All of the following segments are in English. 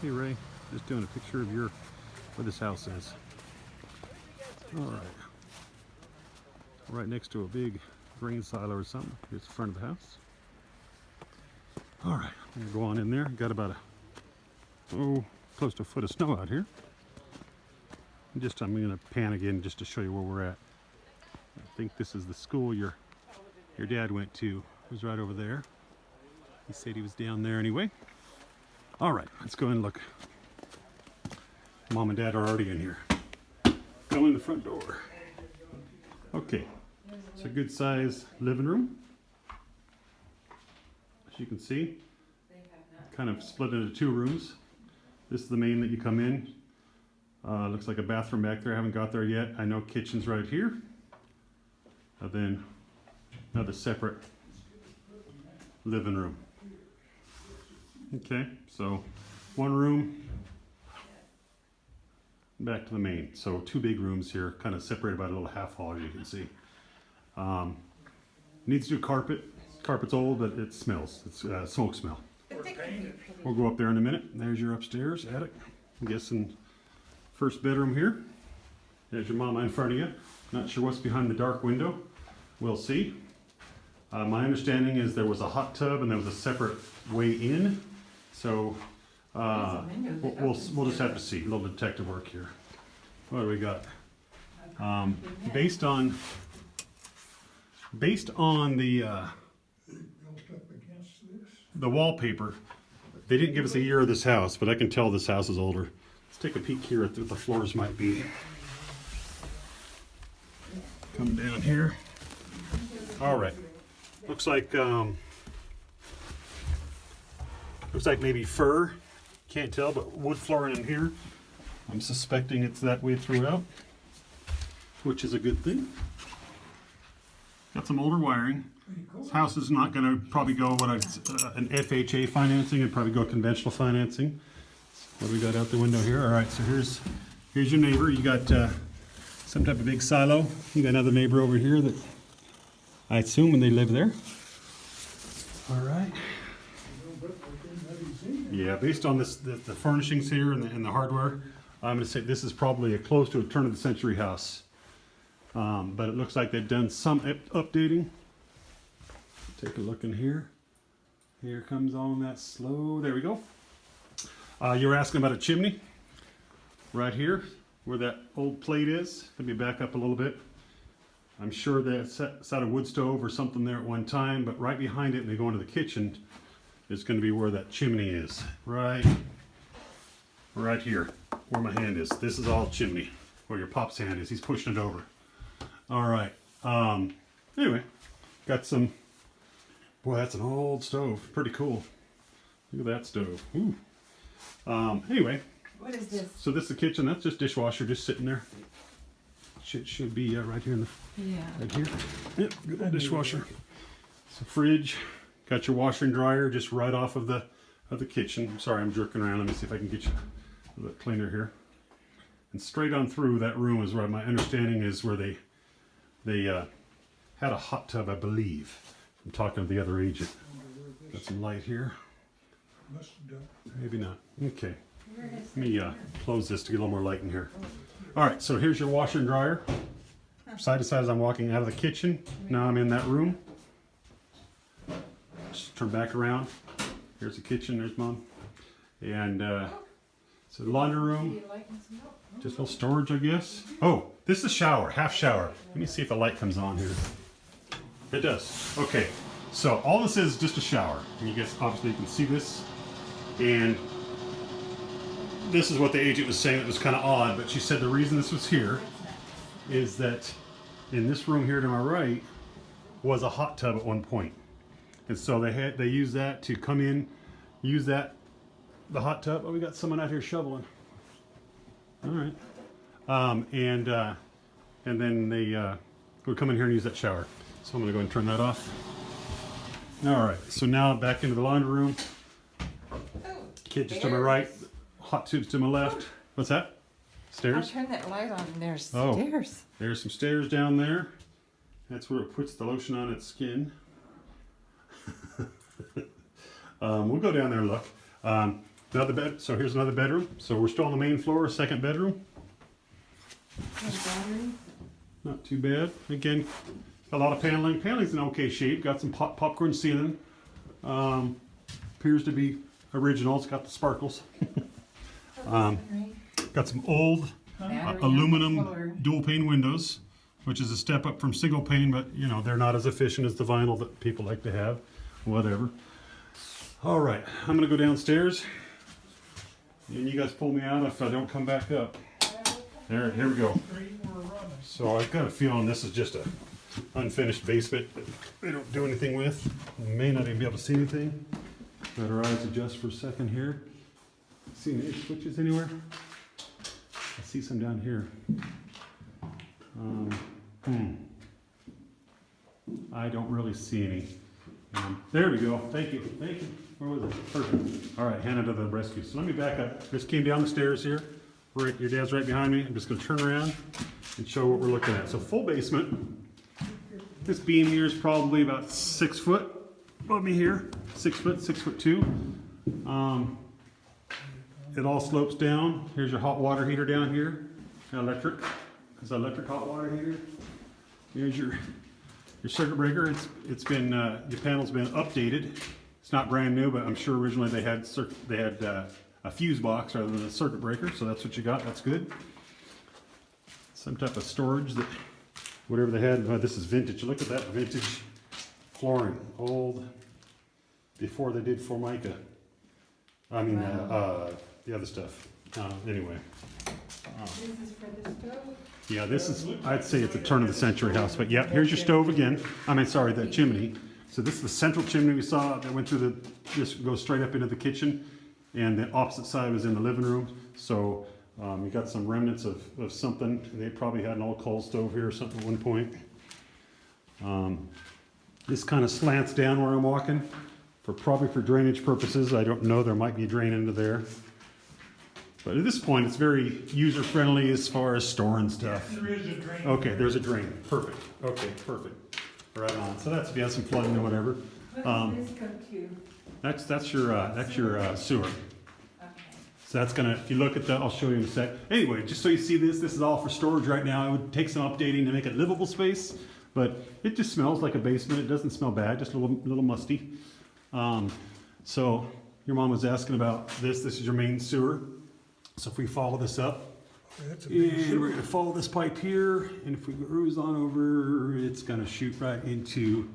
Hey Ray, just doing a picture of where this house is. All right. Right next to a big grain silo or something. Here's the front of the house. All right, I'm gonna go on in there. Got about close to a foot of snow out here. I'm gonna pan again just to show you where we're at. I think this is the school your dad went to. It was right over there. He said he was down there anyway. All right, let's go and look. Mom and Dad are already in here. Go in the front door. Okay, it's a good size living room. As you can see, kind of split into two rooms. This is the main that you come in. Looks like a bathroom back there. I haven't got there yet. I know kitchen's right here. And then another separate living room. Okay, so one room, back to the main. So two big rooms here, kind of separated by a little half hall, as you can see. Needs to do carpet. Carpet's old, but it smells. It's smoke smell. We'll go up there in a minute. There's your upstairs attic. I'm guessing first bedroom here. There's your mama in front of you. Not sure what's behind the dark window. We'll see. My understanding is there was a hot tub and there was a separate way in. So we'll just have to see. A little detective work here. What do we got? Based on the wallpaper, they didn't give us a year of this house, but I can tell this house is older. Let's take a peek here at what the floors might be. Come down here. All right. Looks like maybe fir. Can't tell, but wood flooring in here. I'm suspecting it's that way throughout, which is a good thing. Got some older wiring. This house is not going to probably go an FHA financing. It'd probably go conventional financing. What do we got out the window here? All right, so here's your neighbor. You got some type of big silo. You got another neighbor over here that I assume when they live there. All right. Yeah, based on this, the furnishings here and the hardware, I'm going to say this is probably close to a turn of the century house. But it looks like they've done some updating. Take a look in here. Here comes on that slow. There we go. You were asking about a chimney. Right here, where that old plate is. Let me back up a little bit. I'm sure that's a wood stove or something there at one time, but right behind it, and they go into the kitchen, is going to be where that chimney is. Right here, where my hand is. This is all chimney, where your pop's hand is. He's pushing it over. All right. Anyway, got some. Boy, that's an old stove. Pretty cool. Look at that stove. Ooh. Anyway. What is this? So this is the kitchen. That's just dishwasher, just sitting there. Should be right here in the. Yeah. Right here. Yep. Good old dishwasher. It's a fridge. Got your washer and dryer just right off of the kitchen. Sorry, I'm jerking around. Let me see if I can get you a little cleaner here. And straight on through that room is where my understanding is where they had a hot tub, I believe. I'm talking to the other agent. Got some light here. Maybe not. Okay. Let me close this to get a little more light in here. All right, so here's your washer and dryer. Side to side as I'm walking out of the kitchen. Now I'm in that room. Just turn back around. Here's the kitchen. There's Mom. And so the laundry room. Just a little storage, I guess. Oh, this is a shower, half shower. Let me see if the light comes on here. It does. Okay, so all this is just a shower. And you guys, obviously you can see this. And this is what the agent was saying. It was kind of odd, but she said the reason this was here is that in this room here to my right was a hot tub at one point. And so they used that to come in, use the hot tub. Oh, we got someone out here shoveling. All right. And then they would come in here and use that shower. So I'm going to go ahead and turn that off. All right. So now back into the laundry room. Kid just to my right. Hot tubes to my left. What's that? Stairs? I turned that light on and there's Oh, stairs. There's some stairs down there. That's where it puts the lotion on its skin. We'll go down there and look. Another bed. So here's another bedroom. So we're still on the main floor, second bedroom. Not too bad. Again, a lot of paneling. Paneling's in okay shape. Got some popcorn ceiling. Appears to be original. It's got the sparkles. Got some old aluminum dual pane windows, which is a step up from single pane, but you know, they're not as efficient as the vinyl that people like to have. Whatever. All right, I'm gonna go downstairs, and you guys pull me out if I don't come back up. There, here we go. So I've got a feeling this is just a unfinished basement that they don't do anything with. We may not even be able to see anything. Let our eyes adjust for a second here. See any switches anywhere? I see some down here. I don't really see any. There we go. Thank you. Thank you. Where was it? Perfect. All right, hand it to the rescue. So let me back up. Just came down the stairs here. Right, your dad's right behind me. I'm just going to turn around and show what we're looking at. So full basement. This beam here is probably about 6 foot above me here. 6 foot, 6'2". It all slopes down. Here's your hot water heater down here. Electric. It's an electric hot water heater. Here's your circuit breaker. It's been your panel's been updated. It's not brand new, but I'm sure originally they had a fuse box rather than a circuit breaker, so that's what you got. That's good. Some type of storage that whatever they had. Oh, this is vintage. Look at that vintage flooring, old before they did Formica. I mean the other stuff. Anyway. This is for the stove? Yeah, this is, I'd say it's a turn of the century house, but yeah, here's your stove again. I mean, sorry, the chimney. So this is the central chimney we saw that went through just goes straight up into the kitchen, and the opposite side was in the living room. So you got some remnants of something. They probably had an old coal stove here or something at one point. This kind of slants down where I'm walking, probably for drainage purposes. I don't know, there might be a drain into there. But at this point, it's very user-friendly as far as storing stuff. There is a drain. Okay, there's a drain. Perfect. Okay, perfect. Right on. So that's, yeah, some flooding or whatever. What does this go to? That's your sewer. Okay. So that's gonna, if you look at that, I'll show you in a sec. Anyway, just so you see this is all for storage right now. It would take some updating to make it livable space, but it just smells like a basement. It doesn't smell bad, just a little musty. So your mom was asking about this. This is your main sewer. So if we follow this up, and we're gonna follow this pipe here, and if we cruise on over, it's gonna shoot right into,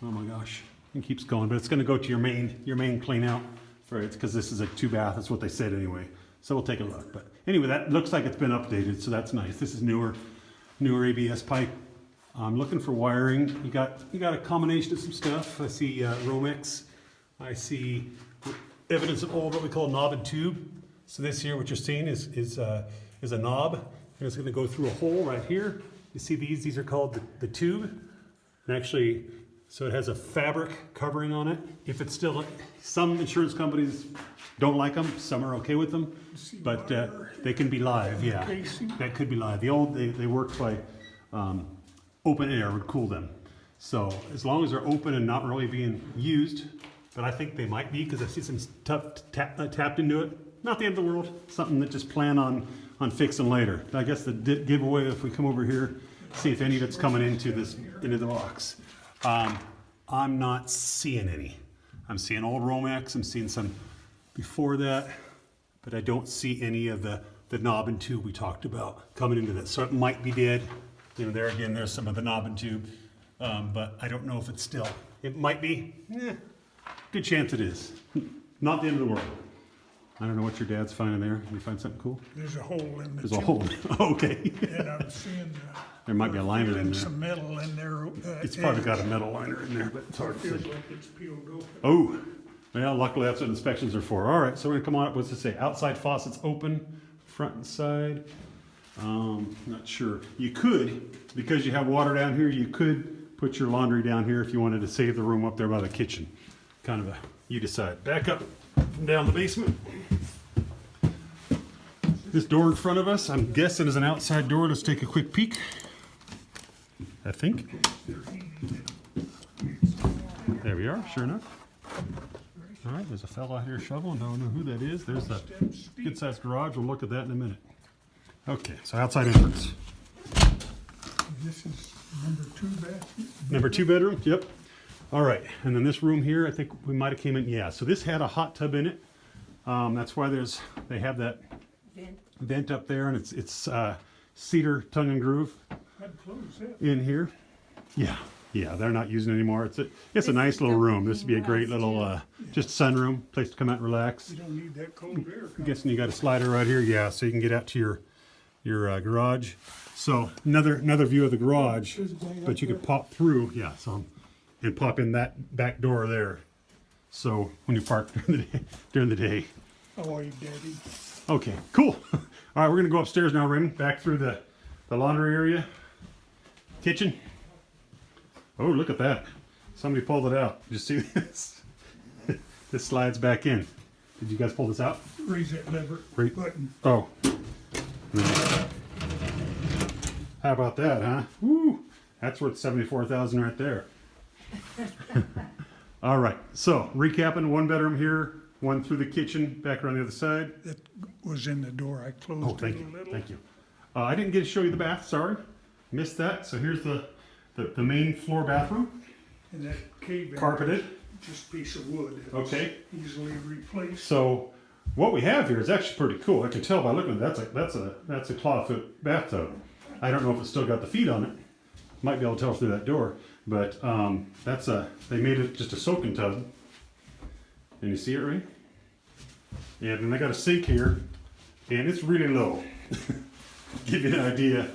oh my gosh, it keeps going, but it's gonna go to your main clean out for it, because this is a 2-bath, that's what they said anyway. So we'll take a look. But anyway, that looks like it's been updated, so that's nice. This is newer ABS pipe. I'm looking for wiring. You got a combination of some stuff. I see Romex. I see evidence of old what we call knob and tube. So this here, what you're seeing is a knob, and it's going to go through a hole right here. You see these? These are called the tube. And actually, so it has a fabric covering on it. If it's still, some insurance companies don't like them. Some are okay with them, but they can be live. Yeah, that could be live. The old they worked by open air would cool them. So as long as they're open and not really being used, but I think they might be because I see some tapped into it. Not the end of the world, something that just plan on fixing later. I guess the giveaway, if we come over here, see if any of it's coming into the box. I'm not seeing any. I'm seeing old Romex, I'm seeing some before that, but I don't see any of the knob and tube we talked about coming into this. So it might be dead. You know, there again, there's some of the knob and tube, but I don't know if it's still. It might be, good chance it is. Not the end of the world. I don't know what your dad's finding there. Did you find something cool? There's a hole in the There's a hole. Okay. And I'm seeing There might be a liner in there. some metal in there. It's probably got a metal liner in there, but it's hard to Feels see. like it's peeled open. Oh, well, luckily that's what inspections are for. All right, so we're gonna come on up. What's it say? Outside faucets open, front and side. Not sure. You could, because you have water down here, you could put your laundry down here if you wanted to save the room up there by the kitchen. Kind of a, you decide. Back up from down the basement. This door in front of us, I'm guessing is an outside door. Let's take a quick peek. I think. There we are, sure enough. All right, there's a fellow out here shoveling. Don't know who that is. There's the Step steep. good sized garage. We'll look at that in a minute. Okay, so outside entrance. This is number 2 bathroom. Number 2 bedroom, yep. All right, and then this room here, I think we might have came in, yeah. So this had a hot tub in it. That's why they have that vent up there, and it's cedar tongue and groove I'd close that. in here. Yeah, they're not using it anymore. It's a nice little room. This would be a great little just sunroom, place to come out and relax. You don't need that cold air. I'm guessing you got a slider right here, yeah, so you can get out to your garage. So another view of the garage, but you could pop through, yeah, so and pop in that back door there. So when you park during the day. How are you, Daddy? Okay, cool. All right, we're gonna go upstairs now, Raymond. Back through the laundry area, kitchen. Oh, look at that! Somebody pulled it out. Did you see this? This slides back in. Did you guys pull this out? Raise that lever Right. button. Oh. How about that, huh? Woo! That's worth $74,000 right there. All right. So recapping: 1 bedroom here, 1 through the kitchen, back around the other side. That was in the door. I closed Oh, thank it you. a little. Thank you. I didn't get to show you the bath. Sorry, missed that. So here's the main floor bathroom, And that cave carpeted. just a piece of wood. It was Okay. Easily replaced. So what we have here is actually pretty cool. I can tell by looking at it, that's a clawfoot bathtub. I don't know if it's still got the feet on it. Might be able to tell through that door, but they made it just a soaking tub. And you see it, right? Yeah, and they got a sink here, and it's really low. Give you an idea.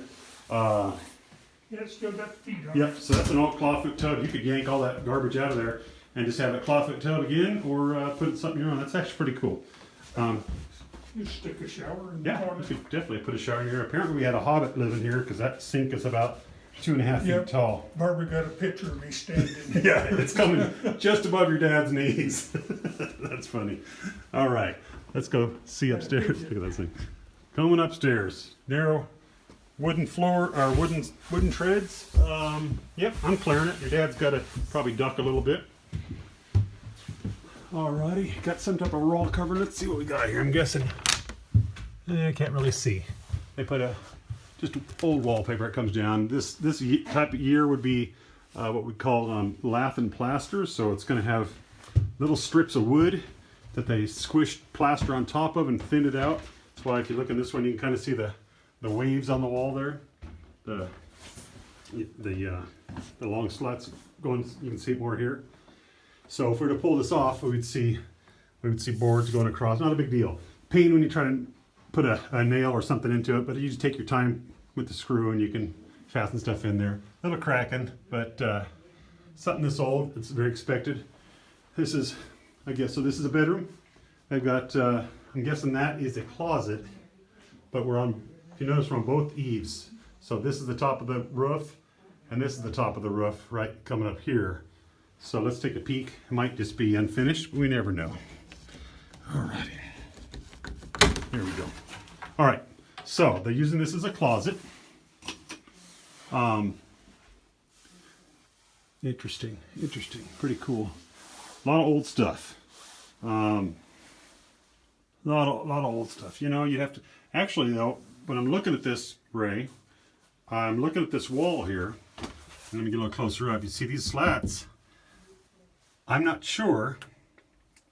Yeah, it's still got feet on it. Yep, so that's an old clawfoot tub. You could yank all that garbage out of there and just have a clawfoot tub again, or put something in your own. That's actually pretty cool. You stick a shower in the Yeah, corner. you could definitely put a shower in here. Apparently we had a hobbit living here because that sink is about 2.5 feet Yep. tall. Barbara got a picture of me standing. Yeah, it's coming just above your dad's knees. That's funny. All right, let's go see upstairs. Look at that thing. Coming upstairs. Narrow wooden floor, or wooden treads. Yep, I'm clearing it. Your dad's got to probably duck a little bit. Alrighty, got some type of roll cover. Let's see what we got here. I'm guessing. I can't really see. They put just old wallpaper. It comes down. This type of year would be what we call lath and plaster. So it's going to have little strips of wood that they squished plaster on top of and thinned it out. That's why if you look in this one, you can kind of see the waves on the wall there. The long slats going. You can see it more here. So if we were to pull this off, we would see boards going across. Not a big deal. Pain when you try to put a nail or something into it, but you just take your time with the screw and you can fasten stuff in there. A little cracking, but something this old, it's very expected. This is, I guess, so this is a bedroom. They've got, I'm guessing that is a closet, but if you notice, we're on both eaves. So this is the top of the roof, and this is the top of the roof, right, coming up here. So let's take a peek. It might just be unfinished, but we never know. Alrighty. There we go. All right. So they're using this as a closet. Interesting. Pretty cool. A lot of old stuff. A lot of old stuff. You know, you have to. Actually, though, when I'm looking at this, Ray, I'm looking at this wall here. Let me get a little closer up. You see these slats? I'm not sure,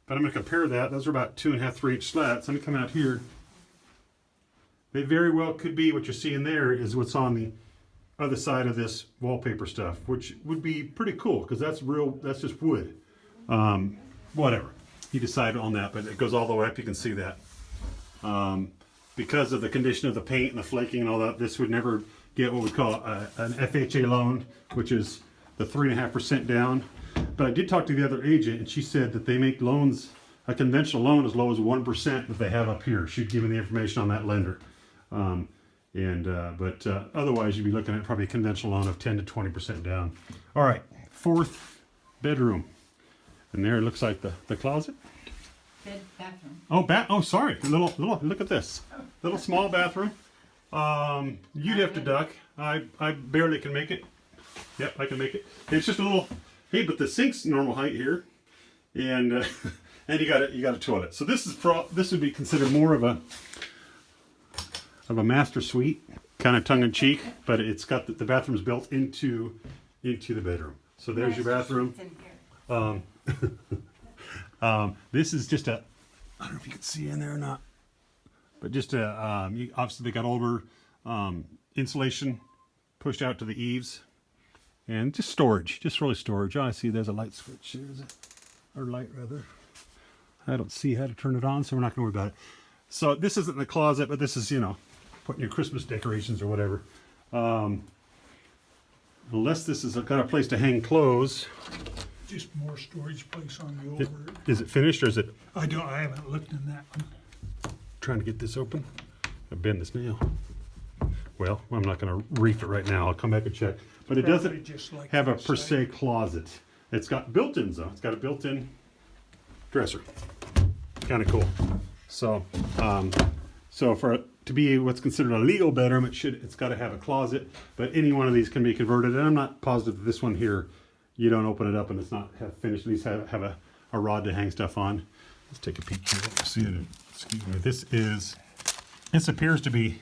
but I'm going to compare that. Those are about 2.5, 3-inch slats. Let me come out here. They very well could be what you're seeing there is what's on the other side of this wallpaper stuff, which would be pretty cool because that's just wood. Whatever. He decided on that, but it goes all the way up. You can see that. Because of the condition of the paint and the flaking and all that, this would never get what we call an FHA loan, which is the 3.5% down. But I did talk to the other agent, and she said that they make loans, a conventional loan, as low as 1% that they have up here. She'd give me the information on that lender. But otherwise, you'd be looking at probably a conventional loan of 10 to 20% down. All right, 4th bedroom. And there it looks like the closet. Bathroom. Oh, sorry. Little, look at this. Little small bathroom. You'd have to duck. I barely can make it. Yep, I can make it. It's just a little, hey, but the sink's normal height here. And And you got a toilet. So this is this would be considered more of a master suite, kind of tongue in cheek, but it's got the bathroom's built into the bedroom. So there's your bathroom. This is just a, I don't know if you can see in there or not, but just a obviously they got older insulation pushed out to the eaves, and just storage, just really storage. Oh, I see there's a light switch here, is it? Or light rather. I don't see how to turn it on, so we're not going to worry about it. So this isn't the closet, but this is, you know, putting your Christmas decorations or whatever. Unless this has got a place to hang clothes. Just more storage place on the over. Is it finished or is it? I haven't looked in that one. Trying to get this open. I bend this nail. Well, I'm not going to reef it right now. I'll come back and check. But it doesn't Just like have a that per side. se closet. It's got built-ins though. It's got a built-in dresser. Kind of cool. So, so for it to be what's considered a legal bedroom, it's got to have a closet. But any one of these can be converted. And I'm not positive that this one here, you don't open it up and it's not finished. These have a rod to hang stuff on. Let's take a peek here. Let's see it. Excuse me. This appears to be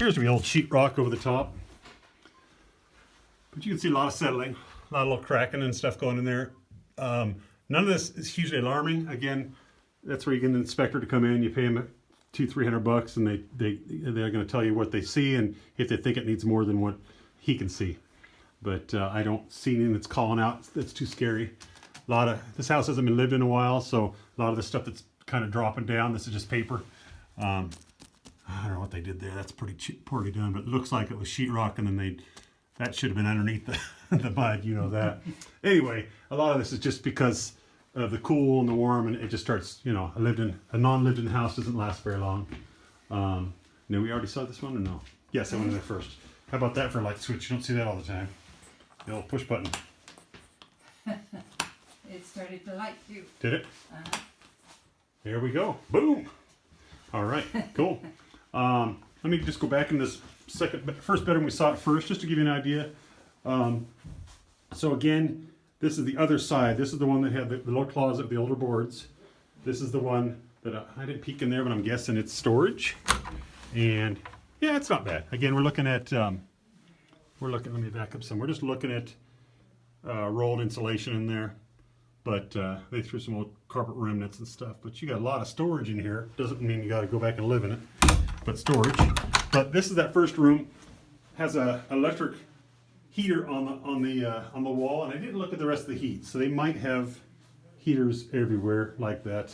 old sheetrock over the top. But you can see a lot of settling, a lot of little cracking and stuff going in there. None of this is hugely alarming. Again, that's where you get an inspector to come in. You pay them $200-300, and they're going to tell you what they see and if they think it needs more than what he can see. But I don't see anything that's calling out that's too scary. This house hasn't been lived in a while, so a lot of the stuff that's kind of dropping down. This is just paper. I don't know what they did there. That's pretty poorly done, but it looks like it was sheetrock, and then that should have been underneath the mud, you know that. Anyway, a lot of this is just because of the cool and the warm, and it just starts, you know, a non-lived-in house doesn't last very long. No, we already saw this one or no? Yes, I went in there first. How about that for a light switch? You don't see that all the time. The old push button. It started to light too. Did it? There we go. Boom. All right, cool. Let me just go back in this first bedroom we saw it first, just to give you an idea. So again, this is the other side. This is the one that had the little closet with the older boards. This is the one that I didn't peek in there, but I'm guessing it's storage. And yeah, it's not bad. Again, we're looking at, let me back up some. We're just looking at rolled insulation in there. But they threw some old carpet remnants and stuff. But you got a lot of storage in here. Doesn't mean you got to go back and live in it, but storage. But this is that first room. Has a electric heater on the wall, and I didn't look at the rest of the heat. So they might have heaters everywhere like that.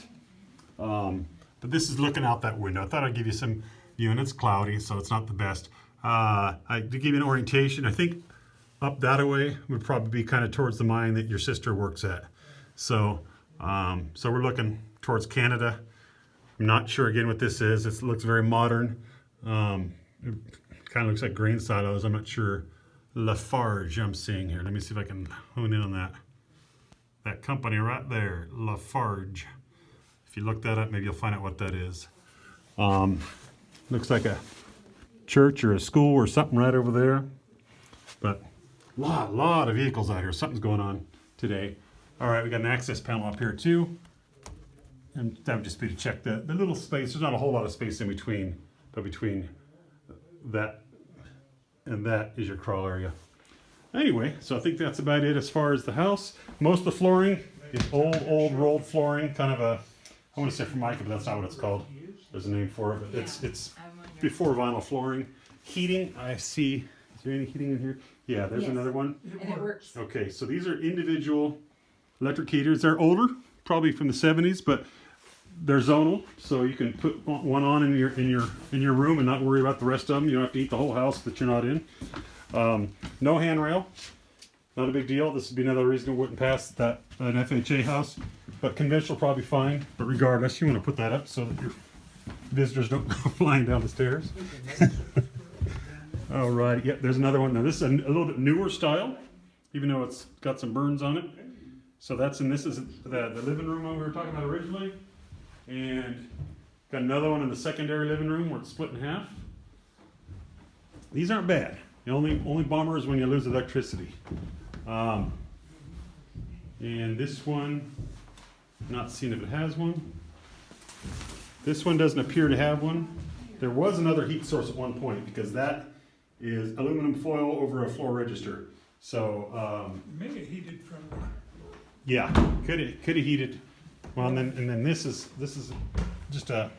But this is looking out that window. I thought I'd give you some view, and it's cloudy, so it's not the best. I to give you an orientation, I think up that way would probably be kind of towards the mine that your sister works at. So, so we're looking towards Canada. I'm not sure again what this is. It looks very modern. It kind of looks like grain silos. I'm not sure. Lafarge I'm seeing here. Let me see if I can hone in on that. That company right there, Lafarge. If you look that up, maybe you'll find out what that is. Looks like a church or a school or something right over there. But lot of vehicles out here. Something's going on today. All right, we got an access panel up here too. And that would just be to check the little space. There's not a whole lot of space in between, but between that and that is your crawl area. Anyway, so I think that's about it as far as the house. Most of the flooring is old rolled flooring, kind of a, I want to say Formica, but that's not what it's called. There's a name for it, but it's before vinyl flooring. Heating, I see, is there any heating in here? Yeah, there's another one. And it works. Okay, so these are individual electric heaters. They're older, probably from the 70s, but they're zonal, so you can put one on in your room and not worry about the rest of them. You don't have to eat the whole house that you're not in. No handrail, not a big deal. This would be another reason it wouldn't pass an FHA house, but conventional probably fine. But regardless, you want to put that up so that your visitors don't go flying down the stairs. All right, yep, there's another one. Now this is a little bit newer style, even though it's got some burns on it. So this is the living room we were talking about originally. And got another one in the secondary living room where it's split in half. These aren't bad. The only bummer is when you lose electricity. And this one Not seeing if it has one. This one doesn't appear to have one. There was another heat source at one point because that is aluminum foil over a floor register. So Maybe heated from, yeah, could have heated. Well, and then this is just a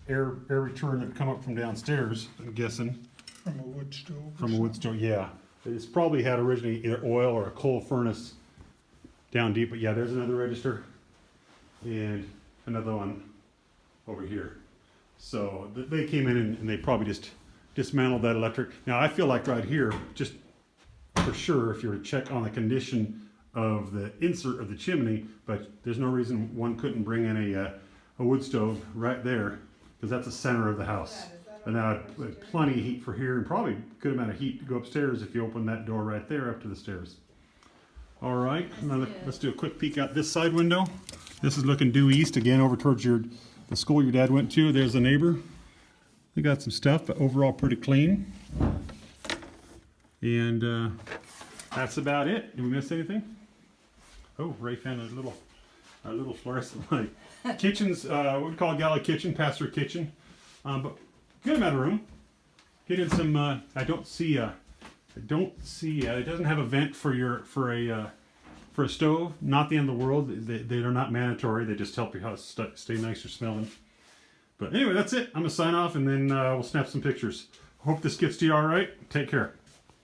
air return that would come up from downstairs. I'm guessing from a wood stove. or from a wood stove. Yeah, it's probably had originally either oil or a coal furnace down deep. But yeah, there's another register and another one over here. So they came in and they probably just dismantled that electric. Now I feel like right here, just for sure, if you were to check on the condition of the insert of the chimney, but there's no reason one couldn't bring in a wood stove right there, because that's the center of the house. And now plenty of heat for here, and probably a good amount of heat to go upstairs if you open that door right there up to the stairs. All right, now let's do a quick peek out this side window. This is looking due east again, over towards the school your dad went to. There's the neighbor. They got some stuff, but overall pretty clean. And that's about it. Did we miss anything? Oh, Ray found a little fluorescent light. Kitchen's what we call a galley kitchen, pass-through kitchen, but good amount of room. Get in some. I don't see. It doesn't have a vent for a stove. Not the end of the world. They're not mandatory. They just help your house stay nicer smelling. But anyway, that's it. I'm gonna sign off and then we'll snap some pictures. Hope this gets to you all right. Take care.